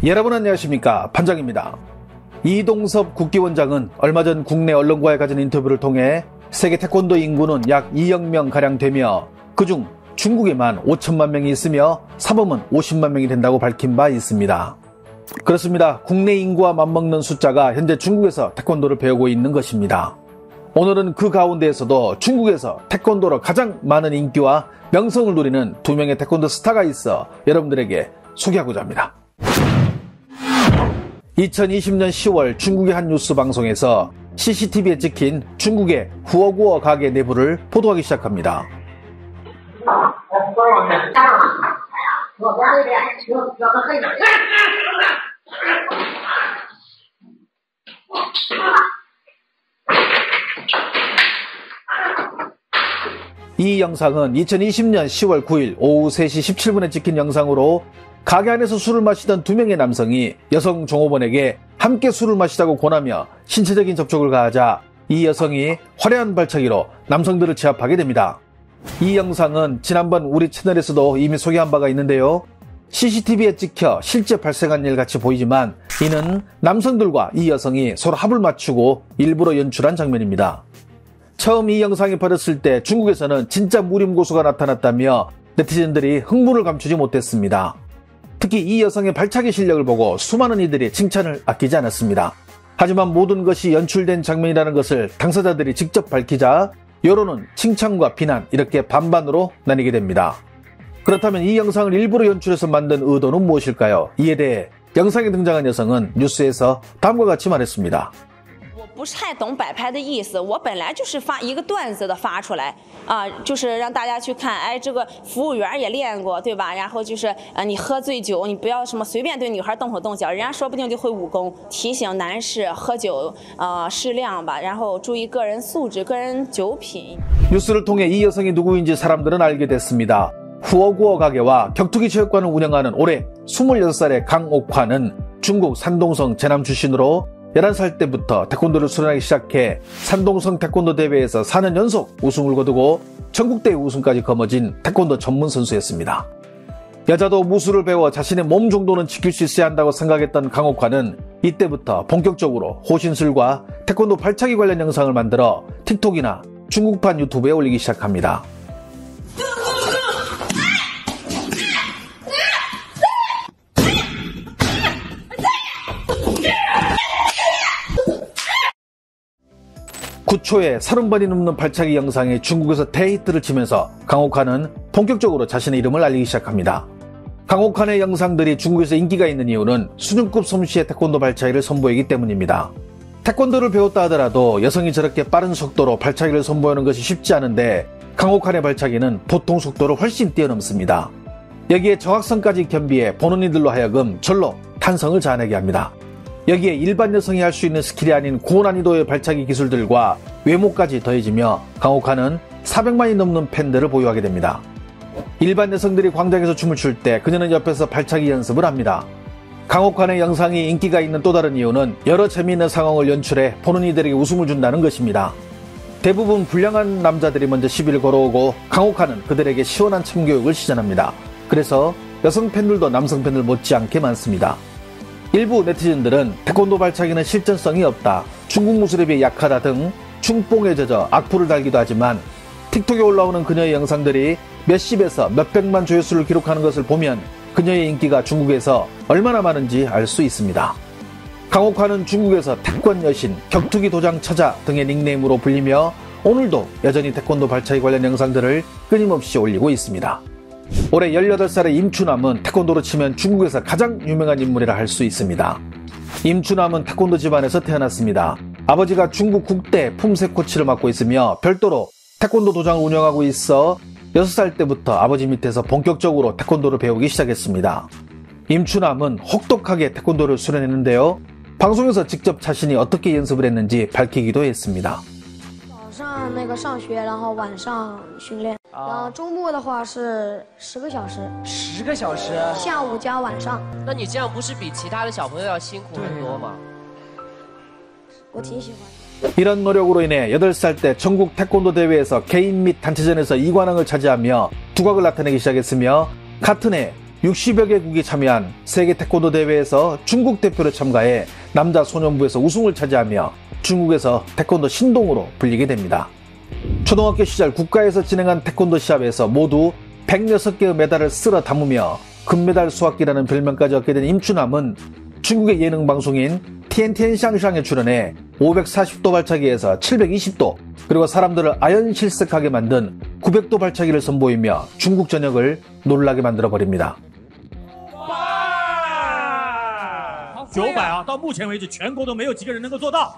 여러분 안녕하십니까, 판장입니다. 이동섭 국기원장은 얼마 전 국내 언론과의 가진 인터뷰를 통해 세계 태권도 인구는 약 2억 명가량 되며 그중 중국에만 5천만 명이 있으며 사범은 50만 명이 된다고 밝힌 바 있습니다. 그렇습니다. 국내 인구와 맞먹는 숫자가 현재 중국에서 태권도를 배우고 있는 것입니다. 오늘은 그 가운데에서도 중국에서 태권도로 가장 많은 인기와 명성을 누리는 두 명의 태권도 스타가 있어 여러분들에게 소개하고자 합니다. 2020년 10월 중국의 한 뉴스 방송에서 CCTV에 찍힌 중국의 후어구어 가게 내부를 보도하기 시작합니다. 이 영상은 2020년 10월 9일 오후 3시 17분에 찍힌 영상으로 가게 안에서 술을 마시던 두 명의 남성이 여성 종업원에게 함께 술을 마시자고 권하며 신체적인 접촉을 가하자 이 여성이 화려한 발차기로 남성들을 제압하게 됩니다. 이 영상은 지난번 우리 채널에서도 이미 소개한 바가 있는데요. CCTV에 찍혀 실제 발생한 일 같이 보이지만 이는 남성들과 이 여성이 서로 합을 맞추고 일부러 연출한 장면입니다. 처음 이 영상이 벌어졌을 때 중국에서는 진짜 무림고수가 나타났다며 네티즌들이 흥분을 감추지 못했습니다. 특히 이 여성의 발차기 실력을 보고 수많은 이들이 칭찬을 아끼지 않았습니다. 하지만 모든 것이 연출된 장면이라는 것을 당사자들이 직접 밝히자 여론은 칭찬과 비난 이렇게 반반으로 나뉘게 됩니다. 그렇다면 이 영상을 일부러 연출해서 만든 의도는 무엇일까요? 이에 대해 영상에 등장한 여성은 뉴스에서 다음과 같이 말했습니다. 不太懂摆拍的意思，我本来就是发一个段子的发出来啊，就是让大家去看，哎，这个服务员也练过，对吧？然后就是你喝醉酒，你不要什么随便对女孩动手动脚，人家说不定就会武功。提醒男士喝酒适量吧，然后注意个人素质、个人酒品。 뉴스를 통해 이 여성이 누구인지 사람들은 알게 됐습니다. 후어구어 가게와 격투기 체육관을 운영하는 올해 26살의 강옥화는 중국 산동성 제남 출신으로 11살 때부터 태권도를 수련하기 시작해 산동성 태권도 대회에서 4년 연속 우승을 거두고 전국대회 우승까지 거머쥔 태권도 전문 선수였습니다. 여자도 무술을 배워 자신의 몸 정도는 지킬 수 있어야 한다고 생각했던 강옥화는 이때부터 본격적으로 호신술과 태권도 발차기 관련 영상을 만들어 틱톡이나 중국판 유튜브에 올리기 시작합니다. 구초에 30번이 넘는 발차기 영상이 중국에서 대히트를 치면서 강옥환은 본격적으로 자신의 이름을 알리기 시작합니다. 강옥환의 영상들이 중국에서 인기가 있는 이유는 수준급 솜씨의 태권도 발차기를 선보이기 때문입니다. 태권도를 배웠다 하더라도 여성이 저렇게 빠른 속도로 발차기를 선보이는 것이 쉽지 않은데 강옥환의 발차기는 보통 속도를 훨씬 뛰어넘습니다. 여기에 정확성까지 겸비해 보는 이들로 하여금 절로 탄성을 자아내게 합니다. 여기에 일반 여성이 할 수 있는 스킬이 아닌 고난이도의 발차기 기술들과 외모까지 더해지며 강옥환은 400만이 넘는 팬들을 보유하게 됩니다. 일반 여성들이 광장에서 춤을 출 때 그녀는 옆에서 발차기 연습을 합니다. 강옥환의 영상이 인기가 있는 또 다른 이유는 여러 재미있는 상황을 연출해 보는 이들에게 웃음을 준다는 것입니다. 대부분 불량한 남자들이 먼저 시비를 걸어오고 강옥환은 그들에게 시원한 참교육을 시전합니다. 그래서 여성 팬들도 남성 팬들 못지않게 많습니다. 일부 네티즌들은 태권도 발차기는 실전성이 없다, 중국 무술에 비해 약하다 등 충뽕에 젖어 악플을 달기도 하지만 틱톡에 올라오는 그녀의 영상들이 몇십에서 몇백만 조회수를 기록하는 것을 보면 그녀의 인기가 중국에서 얼마나 많은지 알 수 있습니다. 강옥환은 중국에서 태권 여신, 격투기 도장 처자 등의 닉네임으로 불리며 오늘도 여전히 태권도 발차기 관련 영상들을 끊임없이 올리고 있습니다. 올해 18살의 임추남은 태권도로 치면 중국에서 가장 유명한 인물이라 할 수 있습니다. 임추남은 태권도 집안에서 태어났습니다. 아버지가 중국 국대 품새 코치를 맡고 있으며 별도로 태권도 도장을 운영하고 있어 6살 때부터 아버지 밑에서 본격적으로 태권도를 배우기 시작했습니다. 임추남은 혹독하게 태권도를 수련했는데요. 방송에서 직접 자신이 어떻게 연습을 했는지 밝히기도 했습니다. 上那个上学，然后晚上训练，然后周末的话是10个小时，10个小时，下午加晚上。那你这样不是比其他的小朋友要辛苦很多吗？我挺喜欢。 이런 노력으로 인해 8살 때 전국 태권도 대회에서 개인 및 단체전에서 2관왕을 차지하며 두각을 나타내기 시작했으며 같은 해 60여 개국이 참여한 세계 태권도 대회에서 중국 대표로 참가해 남자 소년부에서 우승을 차지하며 중국에서 태권도 신동으로 불리게 됩니다. 초등학교 시절 국가에서 진행한 태권도 시합에서 모두 106개의 메달을 쓸어 담으며 금메달 수학기라는 별명까지 얻게 된 임춘함은 중국의 예능 방송인 티엔티엔샹샹에 출연해 540도 발차기에서 720도, 그리고 사람들을 아연실색하게 만든 900도 발차기를 선보이며 중국 전역을 놀라게 만들어버립니다. 900啊，到目前为止全国都没有几个人能够做到。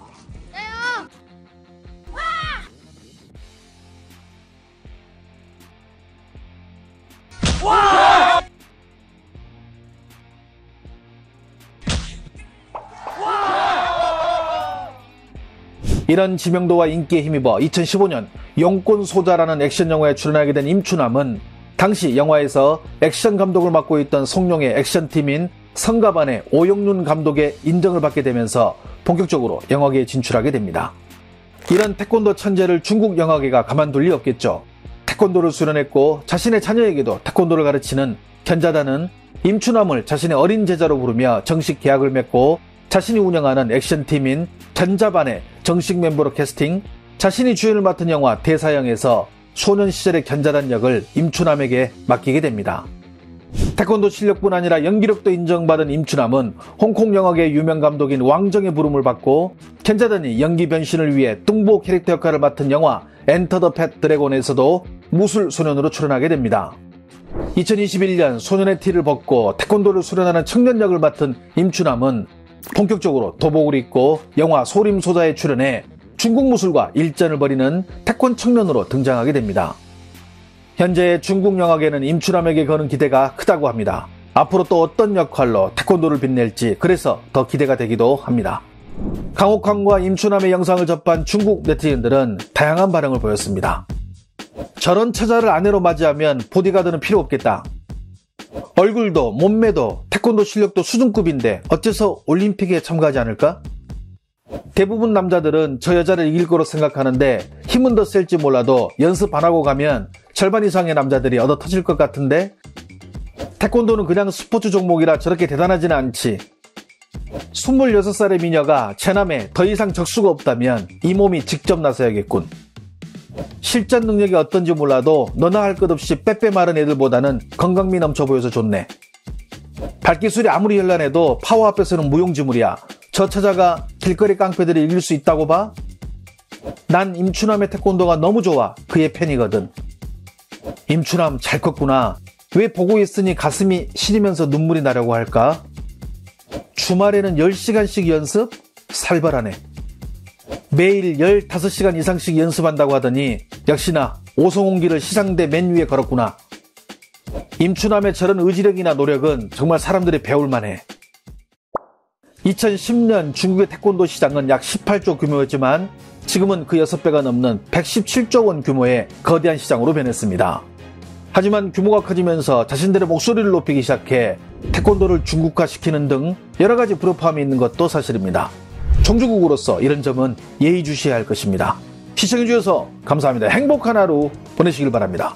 이런 지명도와 인기에 힘입어 2015년 용권소자라는 액션 영화에 출연하게 된 임춘함은 당시 영화에서 액션 감독을 맡고 있던 송룡의 액션팀인 성가반의 오영륜 감독의 인정을 받게 되면서 본격적으로 영화계에 진출하게 됩니다. 이런 태권도 천재를 중국 영화계가 가만둘 리 없겠죠. 태권도를 수련했고 자신의 자녀에게도 태권도를 가르치는 견자단은 임춘함을 자신의 어린 제자로 부르며 정식 계약을 맺고 자신이 운영하는 액션팀인 견자반의 정식 멤버로 캐스팅, 자신이 주연을 맡은 영화 대사형에서 소년 시절의 견자단 역을 임춘함에게 맡기게 됩니다. 태권도 실력뿐 아니라 연기력도 인정받은 임춘함은 홍콩 영화계의 유명 감독인 왕정의 부름을 받고 견자단이 연기 변신을 위해 뚱보 캐릭터 역할을 맡은 영화 엔터 더 팻 드래곤에서도 무술 소년으로 출연하게 됩니다. 2021년 소년의 티를 벗고 태권도를 수련하는 청년 역을 맡은 임춘함은 본격적으로 도복을 입고 영화 소림소자에 출연해 중국 무술과 일전을 벌이는 태권 청년으로 등장하게 됩니다. 현재 중국 영화계는 임춘함에게 거는 기대가 크다고 합니다. 앞으로 또 어떤 역할로 태권도를 빛낼지 그래서 더 기대가 되기도 합니다. 강옥환과 임춘함의 영상을 접한 중국 네티즌들은 다양한 반응을 보였습니다. 저런 처자를 아내로 맞이하면 보디가드는 필요 없겠다. 얼굴도 몸매도 태권도 실력도 수준급인데 어째서 올림픽에 참가하지 않을까? 대부분 남자들은 저 여자를 이길 거로 생각하는데 힘은 더 셀지 몰라도 연습 안 하고 가면 절반 이상의 남자들이 얻어 터질 것 같은데? 태권도는 그냥 스포츠 종목이라 저렇게 대단하지는 않지. 26살의 미녀가 체남에 더 이상 적수가 없다면 이 몸이 직접 나서야겠군. 실전 능력이 어떤지 몰라도 너나 할 것 없이 빼빼 마른 애들보다는 건강미 넘쳐 보여서 좋네. 발기술이 아무리 현란해도 파워 앞에서는 무용지물이야. 저 처자가 길거리 깡패들을 이길 수 있다고 봐? 난 임춘함의 태권도가 너무 좋아. 그의 팬이거든. 임춘함 잘 컸구나. 왜 보고 있으니 가슴이 시리면서 눈물이 나려고 할까? 주말에는 10시간씩 연습? 살벌하네. 매일 15시간 이상씩 연습한다고 하더니 역시나 오송홍기를 시상대 맨 위에 걸었구나. 임춘함의 저런 의지력이나 노력은 정말 사람들이 배울만해. 2010년 중국의 태권도 시장은 약 18조 규모였지만 지금은 그 6배가 넘는 117조 원 규모의 거대한 시장으로 변했습니다. 하지만 규모가 커지면서 자신들의 목소리를 높이기 시작해 태권도를 중국화시키는 등 여러 가지 불협화음이 있는 것도 사실입니다. 종주국으로서 이런 점은 예의주시해야 할 것입니다. 시청해주셔서 감사합니다. 행복한 하루 보내시길 바랍니다.